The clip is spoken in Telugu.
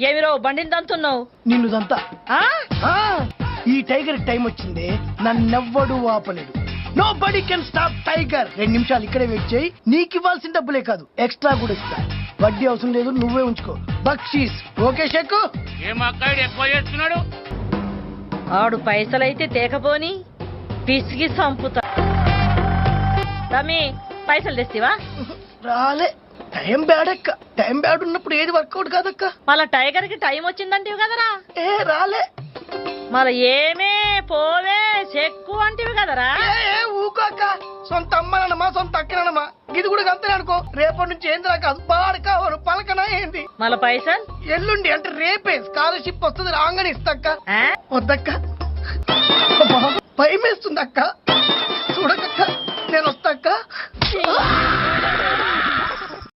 ఏమిరో బండిని దంతున్నావు? నిన్ను దంతా. ఈ టైగర్ టైం వచ్చింది, నన్నెవ్వడు ఆపలేడు. Nobody can stop tiger. 2 నిమిషాలు ఇక్కడే వెయిట్ చేయి, నీకు ఇవ్వాల్సిన డబ్బులే కాదు ఎక్స్ట్రా కూడా ఇస్తా. వడ్డీ అవసరం లేదు, నువ్వే ఉంచుకో. బక్షీస్ ఓకే షేకు? ఎక్కువ చేస్తున్నాడు. ఆడు పైసలైతే తేకపోని పిసిగి సంపుతా. తమ్మి పైసలు తెస్తివా? రాలే, టైం బ్యాడ్ అక్క. టైం బ్యాడ్ ఉన్నప్పుడు ఏది వర్కౌట్ కాదక్క. మళ్ళా టైగర్ కి టైం వచ్చిందంటివి కదరా? ఏ రాలే. మళ్ళా ఏమే పోవే చెక్కు అంటివి కదరా? ఊకోక, సొంత అమ్మనమ్మా సొంత అక్కనమ్మా, ఇది కూడా అంతే అనుకో. రేపటి నుంచి ఏందిరా కాదు, బాడకావరు పలకనా ఏంది. మళ్ళా పైసలు ఎల్లుండి అంటే రేపే స్కాలర్షిప్ వస్తుంది, రాగానే ఇస్తాక్క. ఆ? వద్దక్క, భయం వేస్తుంది అక్క. చూడకక్క, నేను వస్తాక్క.